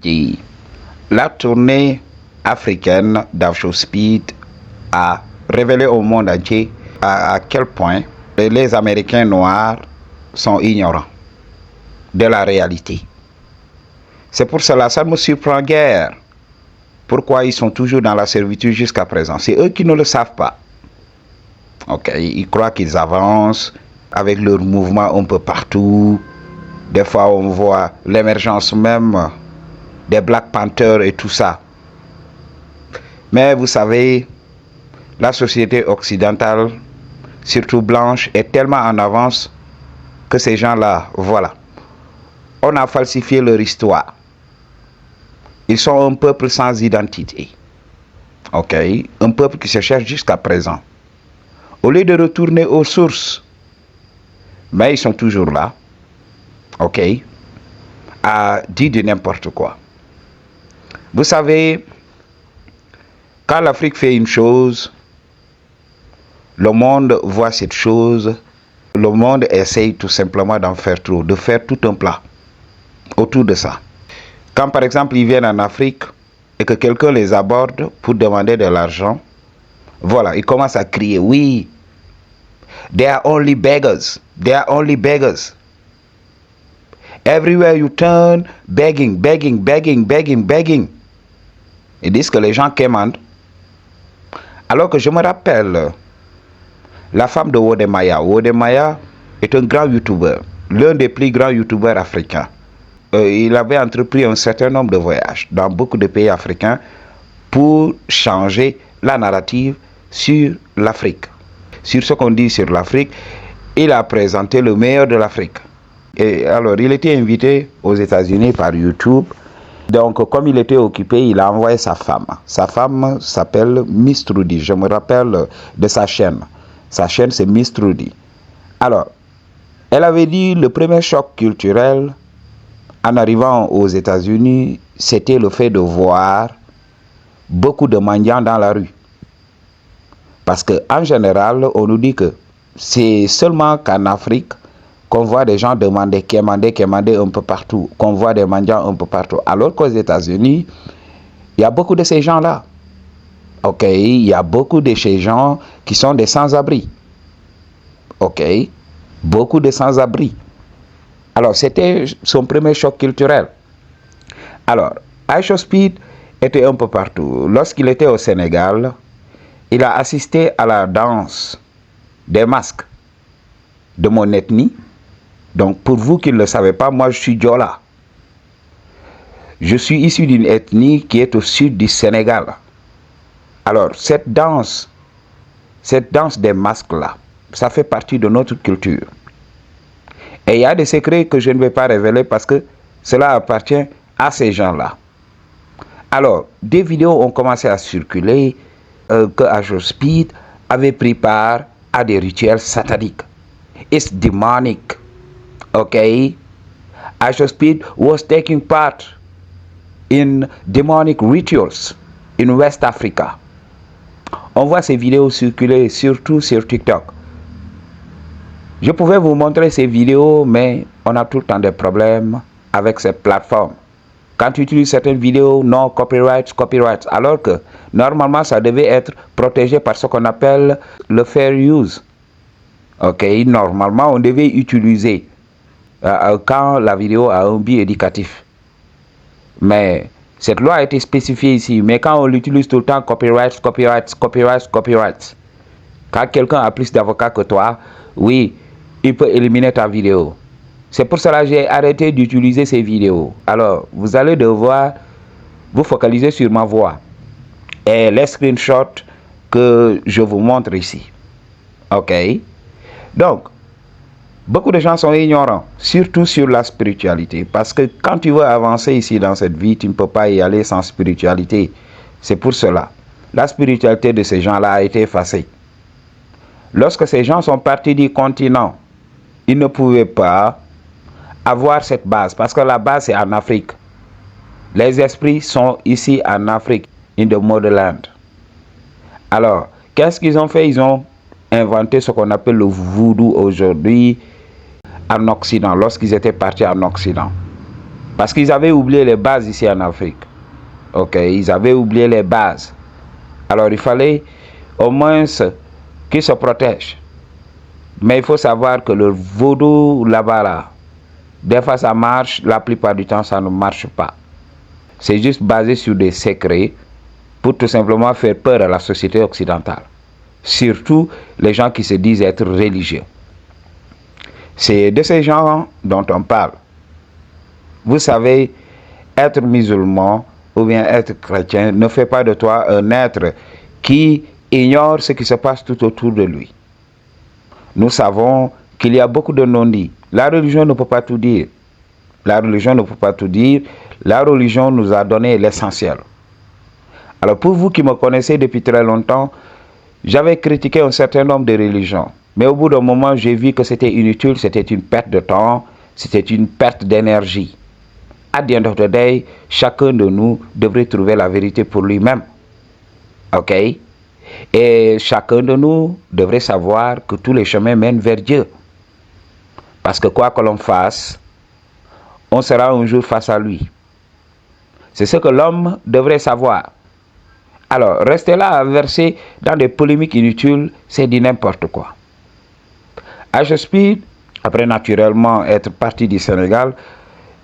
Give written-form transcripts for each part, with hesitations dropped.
Et la tournée africaine d'Afrospeed a révélé au monde entier à quel point les Américains noirs sont ignorants de la réalité. C'est pour cela, ça ne me surprend guère. Pourquoi ils sont toujours dans la servitude jusqu'à présent? C'est eux qui ne le savent pas. Ok, ils croient qu'ils avancent avec leur mouvement un peu partout. Des fois, on voit l'émergence même des Black Panthers et tout ça. Mais vous savez, la société occidentale, surtout blanche, est tellement en avance que ces gens-là, voilà, on a falsifié leur histoire. Ils sont un peuple sans identité. Ok, un peuple qui se cherche jusqu'à présent. Au lieu de retourner aux sources, mais ils sont toujours là, ok, à dire de n'importe quoi. Vous savez, quand l'Afrique fait une chose, le monde voit cette chose, le monde essaye tout simplement d'en faire trop, de faire tout un plat autour de ça. Quand par exemple ils viennent en Afrique et que quelqu'un les aborde pour demander de l'argent, voilà, ils commencent à crier, oui, they are only beggars, they are only beggars. Everywhere you turn, begging, begging, begging, begging, begging. Ils disent que les gens quémandent. Alors que je me rappelle, la femme de Wode Maya. Wode Maya est un grand youtubeur, l'un des plus grands youtubeurs africains. Il avait entrepris un certain nombre de voyages dans beaucoup de pays africains pour changer la narrative sur l'Afrique. Sur ce qu'on dit sur l'Afrique, il a présenté le meilleur de l'Afrique. Et alors, il était invité aux États-Unis par YouTube. Donc, comme il était occupé, il a envoyé sa femme. Sa femme s'appelle Miss Trudy. Je me rappelle de sa chaîne. Sa chaîne, c'est Miss Trudy. Alors, elle avait dit le premier choc culturel en arrivant aux États-Unis, c'était le fait de voir beaucoup de mendiants dans la rue. Parce qu'en général, on nous dit que c'est seulement qu'en Afrique qu'on voit des gens quémander un peu partout, qu'on voit des mendiants un peu partout. Alors qu'aux États-Unis, il y a beaucoup de ces gens-là. Ok, il y a beaucoup de ces gens qui sont des sans-abri. Ok, beaucoup de sans-abri. Alors, c'était son premier choc culturel. Alors, Afrospeed était un peu partout. Lorsqu'il était au Sénégal, il a assisté à la danse des masques de mon ethnie. Donc, pour vous qui ne le savez pas, moi, je suis Diola. Je suis issu d'une ethnie qui est au sud du Sénégal. Alors, cette danse des masques-là, ça fait partie de notre culture. Et il y a des secrets que je ne vais pas révéler parce que cela appartient à ces gens-là. Alors, des vidéos ont commencé à circuler que Afrospeed avait pris part à des rituels sataniques. It's demonic. Okay? Afrospeed was taking part in demonic rituals in West Africa. On voit ces vidéos circuler surtout sur TikTok. Je pouvais vous montrer ces vidéos, mais on a tout le temps des problèmes avec cette plateforme. Quand tu utilises certaines vidéos, non, copyright, alors que normalement ça devait être protégé par ce qu'on appelle le fair use. Ok, normalement on devait utiliser quand la vidéo a un but éducatif. Mais cette loi a été spécifiée ici, mais quand on l'utilise tout le temps, copyright. Quand quelqu'un a plus d'avocats que toi, oui, il peut éliminer ta vidéo. C'est pour cela que j'ai arrêté d'utiliser ces vidéos. Alors, vous allez devoir vous focaliser sur ma voix et les screenshots que je vous montre ici. Ok? Donc, beaucoup de gens sont ignorants, surtout sur la spiritualité. Parce que quand tu veux avancer ici dans cette vie, tu ne peux pas y aller sans spiritualité. C'est pour cela. La spiritualité de ces gens-là a été effacée. Lorsque ces gens sont partis du continent, ils ne pouvaient pas avoir cette base, parce que la base c'est en Afrique. Les esprits sont ici en Afrique, in the motherland. Alors, qu'est-ce qu'ils ont fait? Ils ont inventé ce qu'on appelle le voodoo aujourd'hui en Occident, lorsqu'ils étaient partis en Occident. Parce qu'ils avaient oublié les bases ici en Afrique. Ok, ils avaient oublié les bases. Alors il fallait au moins qu'ils se protègent. Mais il faut savoir que le vaudou là-bas, là, des fois ça marche, la plupart du temps ça ne marche pas. C'est juste basé sur des secrets pour tout simplement faire peur à la société occidentale. Surtout les gens qui se disent être religieux. C'est de ces gens dont on parle. Vous savez, être musulman ou bien être chrétien ne fait pas de toi un être qui ignore ce qui se passe tout autour de lui. Nous savons qu'il y a beaucoup de non-dits. La religion ne peut pas tout dire. La religion ne peut pas tout dire. La religion nous a donné l'essentiel. Alors pour vous qui me connaissez depuis très longtemps, j'avais critiqué un certain nombre de religions. Mais au bout d'un moment, j'ai vu que c'était inutile, c'était une perte de temps, c'était une perte d'énergie. At the end of the day, chacun de nous devrait trouver la vérité pour lui-même. Ok? Et chacun de nous devrait savoir que tous les chemins mènent vers Dieu. Parce que quoi que l'on fasse, on sera un jour face à lui. C'est ce que l'homme devrait savoir. Alors, rester là à verser dans des polémiques inutiles, c'est du n'importe quoi. H. Speed, après naturellement être parti du Sénégal,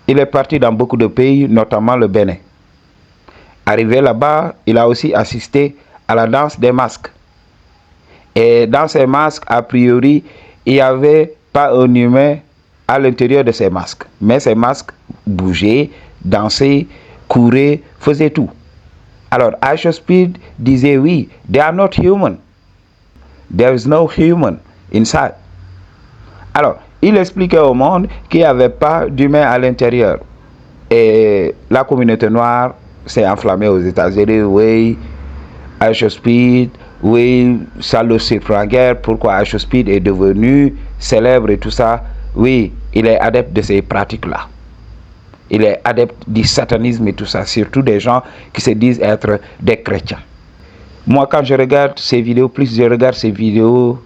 il est parti dans beaucoup de pays, notamment le Bénin. Arrivé là-bas, il a aussi assisté à la danse des masques. Et dans ces masques, a priori, il n'y avait pas un humain à l'intérieur de ces masques. Mais ces masques bougeaient, dansaient, couraient, faisaient tout. Alors, H. Speed disait oui, they are not human. There is no human inside. Alors, il expliquait au monde qu'il n'y avait pas d'humain à l'intérieur. Et la communauté noire s'est enflammée aux États-Unis. Oui, H. Speed, oui, ça le surprend guère. Pourquoi H. Speed est devenu célèbre et tout ça? Oui, il est adepte de ces pratiques-là. Il est adepte du satanisme et tout ça, surtout des gens qui se disent être des chrétiens. Moi, quand je regarde ces vidéos, plus je regarde ces vidéos,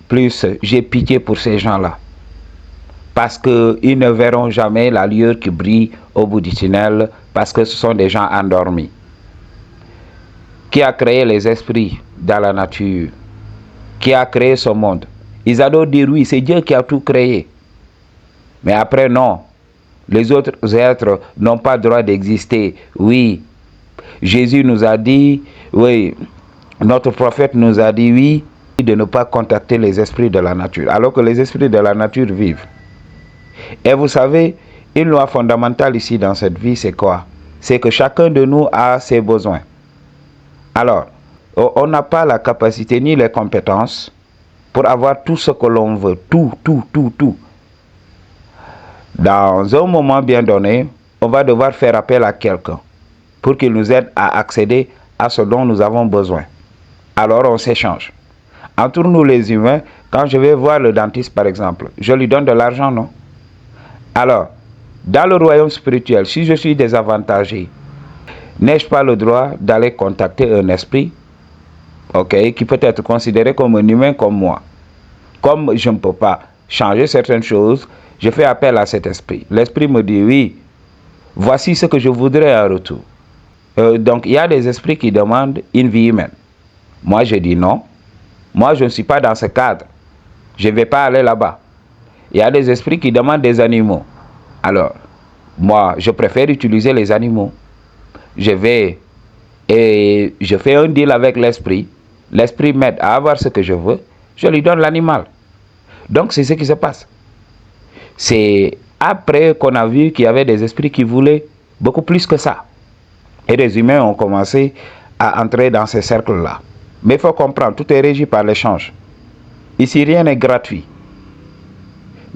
plus j'ai pitié pour ces gens-là. Parce qu'ils ne verront jamais la lueur qui brille au bout du tunnel, parce que ce sont des gens endormis. Qui a créé les esprits dans la nature? Qui a créé ce monde? Ils adorent dire oui, c'est Dieu qui a tout créé. Mais après, non. Les autres êtres n'ont pas le droit d'exister. Oui, Jésus nous a dit, oui, notre prophète nous a dit, oui, de ne pas contacter les esprits de la nature, alors que les esprits de la nature vivent. Et vous savez, une loi fondamentale ici dans cette vie, c'est quoi? C'est que chacun de nous a ses besoins. Alors, on n'a pas la capacité ni les compétences pour avoir tout ce que l'on veut, tout. Dans un moment bien donné, on va devoir faire appel à quelqu'un pour qu'il nous aide à accéder à ce dont nous avons besoin. Alors on s'échange. Entre nous les humains, quand je vais voir le dentiste par exemple, je lui donne de l'argent, non? Alors, dans le royaume spirituel, si je suis désavantagé, n'ai-je pas le droit d'aller contacter un esprit, ok, qui peut être considéré comme un humain comme moi? Comme je ne peux pas changer certaines choses, je fais appel à cet esprit. L'esprit me dit oui, voici ce que je voudrais en retour. Donc il y a des esprits qui demandent une vie humaine. Moi je dis non. Moi je ne suis pas dans ce cadre. Je ne vais pas aller là-bas. Il y a des esprits qui demandent des animaux. Alors, moi je préfère utiliser les animaux. Je vais et je fais un deal avec l'esprit. L'esprit m'aide à avoir ce que je veux. Je lui donne l'animal. Donc c'est ce qui se passe. C'est après qu'on a vu qu'il y avait des esprits qui voulaient beaucoup plus que ça. Et les humains ont commencé à entrer dans ces cercles-là. Mais il faut comprendre, tout est régi par l'échange. Ici, rien n'est gratuit.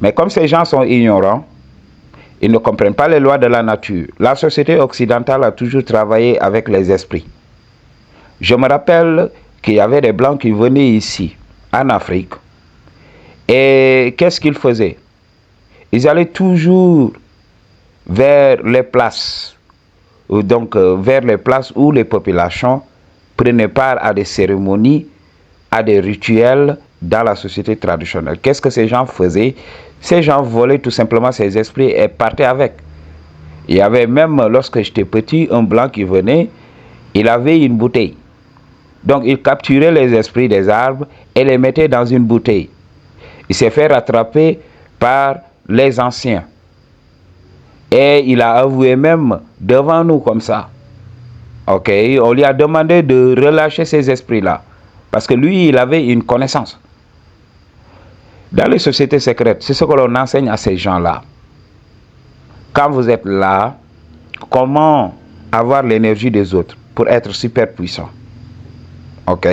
Mais comme ces gens sont ignorants, ils ne comprennent pas les lois de la nature. La société occidentale a toujours travaillé avec les esprits. Je me rappelle qu'il y avait des Blancs qui venaient ici, en Afrique. Et qu'est-ce qu'ils faisaient? Ils allaient toujours vers les places, donc vers les places où les populations prenaient part à des cérémonies, à des rituels dans la société traditionnelle. Qu'est-ce que ces gens faisaient? Ces gens volaient tout simplement ces esprits et partaient avec. Il y avait même, lorsque j'étais petit, un blanc qui venait, il avait une bouteille. Donc il capturait les esprits des arbres et les mettait dans une bouteille. Il s'est fait rattraper par les anciens. Et il a avoué même devant nous comme ça. Ok, on lui a demandé de relâcher ces esprits-là. Parce que lui, il avait une connaissance. Dans les sociétés secrètes, c'est ce que l'on enseigne à ces gens-là. Quand vous êtes là, comment avoir l'énergie des autres pour être super puissant. Ok,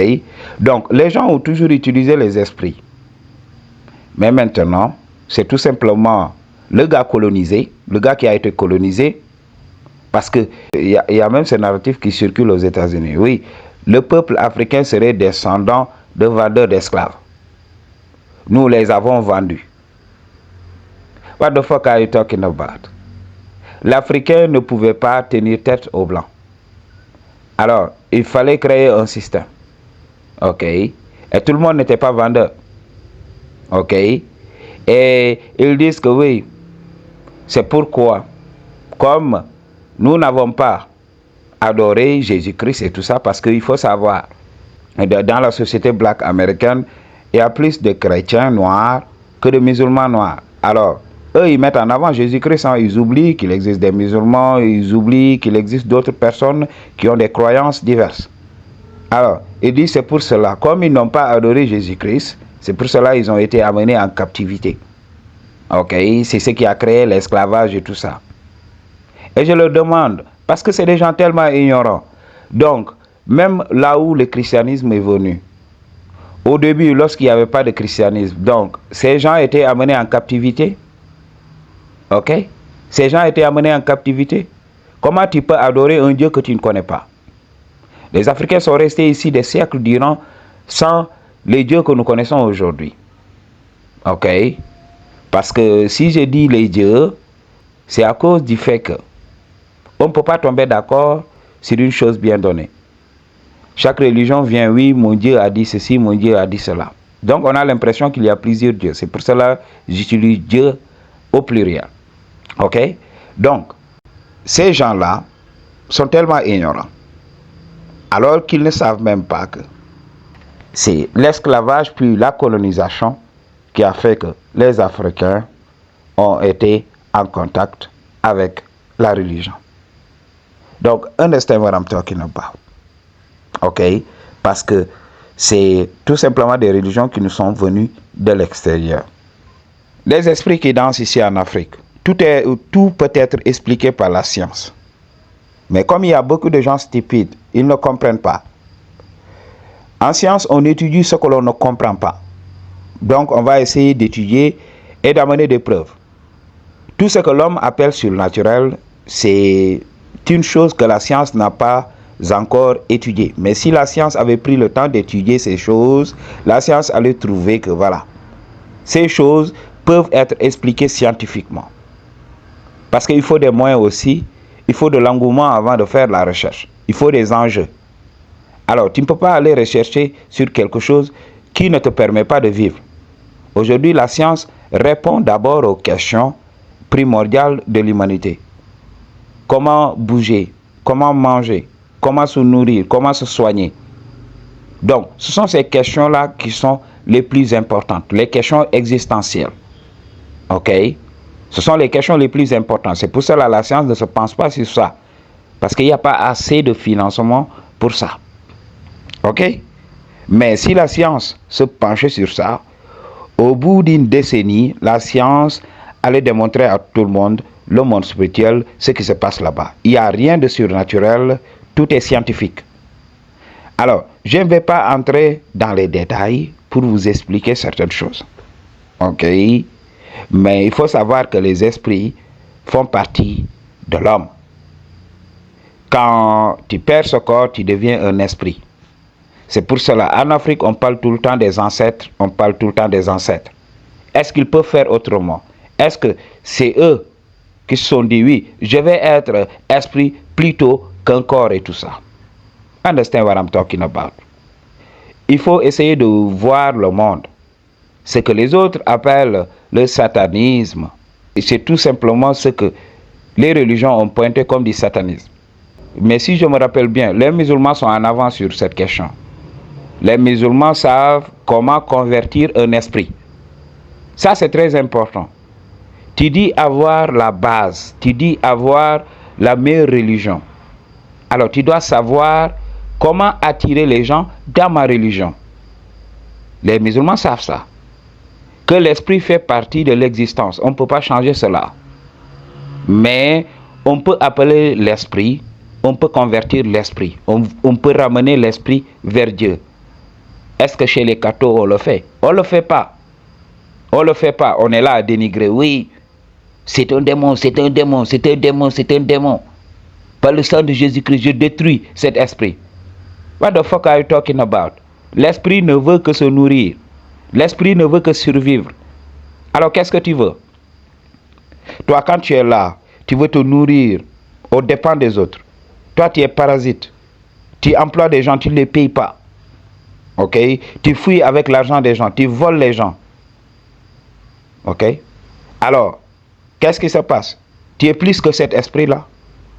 donc les gens ont toujours utilisé les esprits. Mais maintenant, c'est tout simplement le gars colonisé, le gars qui a été colonisé, parce qu'il y a même ce narratif qui circule aux États-Unis. Oui, le peuple africain serait descendant de vendeurs d'esclaves. Nous les avons vendus. What the fuck are you talking about? L'Africain ne pouvait pas tenir tête aux Blancs. Alors, il fallait créer un système. Ok. Et tout le monde n'était pas vendeur. Ok. Et ils disent que oui, c'est pourquoi, comme nous n'avons pas adoré Jésus-Christ et tout ça, parce qu'il faut savoir, dans la société black américaine, il y a plus de chrétiens noirs que de musulmans noirs. Alors, eux, ils mettent en avant Jésus-Christ, hein, ils oublient qu'il existe des musulmans, ils oublient qu'il existe d'autres personnes qui ont des croyances diverses. Alors, ils disent c'est pour cela, comme ils n'ont pas adoré Jésus-Christ, c'est pour cela qu'ils ont été amenés en captivité. Ok, c'est ce qui a créé l'esclavage et tout ça. Et je leur demande, parce que c'est des gens tellement ignorants. Donc, même là où le christianisme est venu, au début, lorsqu'il n'y avait pas de christianisme, donc, ces gens étaient amenés en captivité. Ok? Ces gens étaient amenés en captivité. Comment tu peux adorer un Dieu que tu ne connais pas? Les Africains sont restés ici des siècles durant sans les dieux que nous connaissons aujourd'hui. Ok? Parce que si je dis les dieux, c'est à cause du fait que on ne peut pas tomber d'accord sur une chose bien donnée. Chaque religion vient, oui, mon Dieu a dit ceci, mon Dieu a dit cela. Donc on a l'impression qu'il y a plusieurs dieux. C'est pour cela que j'utilise Dieu au pluriel. Ok? Donc, ces gens-là sont tellement ignorants. Alors qu'ils ne savent même pas que c'est l'esclavage puis la colonisation qui a fait que les Africains ont été en contact avec la religion. Donc, understand what I'm talking about. Ok? Parce que c'est tout simplement des religions qui nous sont venues de l'extérieur. Les esprits qui dansent ici en Afrique, tout peut être expliqué par la science. Mais comme il y a beaucoup de gens stupides, ils ne comprennent pas. En science, on étudie ce que l'on ne comprend pas. Donc, on va essayer d'étudier et d'amener des preuves. Tout ce que l'homme appelle surnaturel, c'est une chose que la science n'a pas encore étudiée. Mais si la science avait pris le temps d'étudier ces choses, la science allait trouver que voilà, ces choses peuvent être expliquées scientifiquement. Parce qu'il faut des moyens aussi, il faut de l'engouement avant de faire la recherche. Il faut des enjeux. Alors, tu ne peux pas aller rechercher sur quelque chose qui ne te permet pas de vivre. Aujourd'hui, la science répond d'abord aux questions primordiales de l'humanité. Comment bouger? Comment manger? Comment se nourrir? Comment se soigner? Donc, ce sont ces questions-là qui sont les plus importantes, les questions existentielles. Ok? Ce sont les questions les plus importantes. C'est pour cela que la science ne se pense pas sur ça. Parce qu'il n'y a pas assez de financement pour ça. Ok? Mais si la science se penchait sur ça, au bout d'une décennie, la science allait démontrer à tout le monde spirituel, ce qui se passe là-bas. Il n'y a rien de surnaturel, tout est scientifique. Alors, je ne vais pas entrer dans les détails pour vous expliquer certaines choses. Ok? Mais il faut savoir que les esprits font partie de l'homme. Quand tu perds ce corps, tu deviens un esprit. C'est pour cela, en Afrique, on parle tout le temps des ancêtres, on parle tout le temps des ancêtres. Est-ce qu'ils peuvent faire autrement? Est-ce que c'est eux qui se sont dit, oui, je vais être esprit plutôt qu'un corps et tout ça? Understand what I'm talking about? Il faut essayer de voir le monde. Ce que les autres appellent le satanisme, c'est tout simplement ce que les religions ont pointé comme du satanisme. Mais si je me rappelle bien, les musulmans sont en avance sur cette question. Les musulmans savent comment convertir un esprit. Ça, c'est très important. Tu dis avoir la base, tu dis avoir la meilleure religion. Alors, tu dois savoir comment attirer les gens dans ma religion. Les musulmans savent ça. Que l'esprit fait partie de l'existence. On ne peut pas changer cela. Mais on peut appeler l'esprit, on peut convertir l'esprit. On peut ramener l'esprit vers Dieu. Est-ce que chez les cathos, on le fait? On ne le fait pas. On ne le fait pas. On est là à dénigrer. Oui, c'est un démon, c'est un démon, c'est un démon, c'est un démon. Par le sang de Jésus-Christ, je détruis cet esprit. What the fuck are you talking about? L'esprit ne veut que se nourrir. L'esprit ne veut que survivre. Alors qu'est-ce que tu veux? Toi, quand tu es là, tu veux te nourrir aux dépens des autres. Toi, tu es parasite. Tu emploies des gens, tu ne les payes pas. Ok? Tu fouilles avec l'argent des gens, tu voles les gens. Ok? Alors, qu'est-ce qui se passe? Tu es plus que cet esprit-là,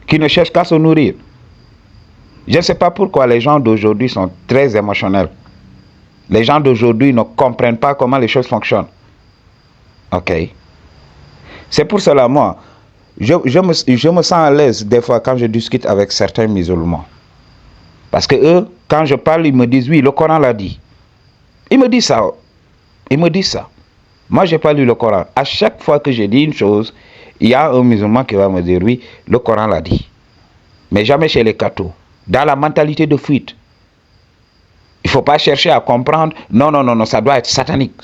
qui ne cherche qu'à se nourrir. Je ne sais pas pourquoi les gens d'aujourd'hui sont très émotionnels. Les gens d'aujourd'hui ne comprennent pas comment les choses fonctionnent. Ok? C'est pour cela, moi, je me sens à l'aise des fois quand je discute avec certains musulmans. Parce que eux, quand je parle, ils me disent, oui, le Coran l'a dit. Ils me disent ça. Ils me disent ça. Moi, je n'ai pas lu le Coran. À chaque fois que je dis une chose, il y a un musulman qui va me dire, oui, le Coran l'a dit. Mais jamais chez les cathos. Dans la mentalité de fuite. Il ne faut pas chercher à comprendre. Non, non, non, non, ça doit être satanique.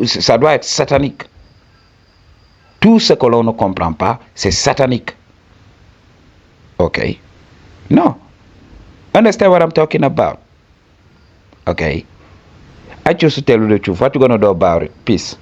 Ça doit être satanique. Tout ce que l'on ne comprend pas, c'est satanique. Ok? No. Understand what I'm talking about? Okay. I choose to tell you the truth. What you gonna do about it? Peace.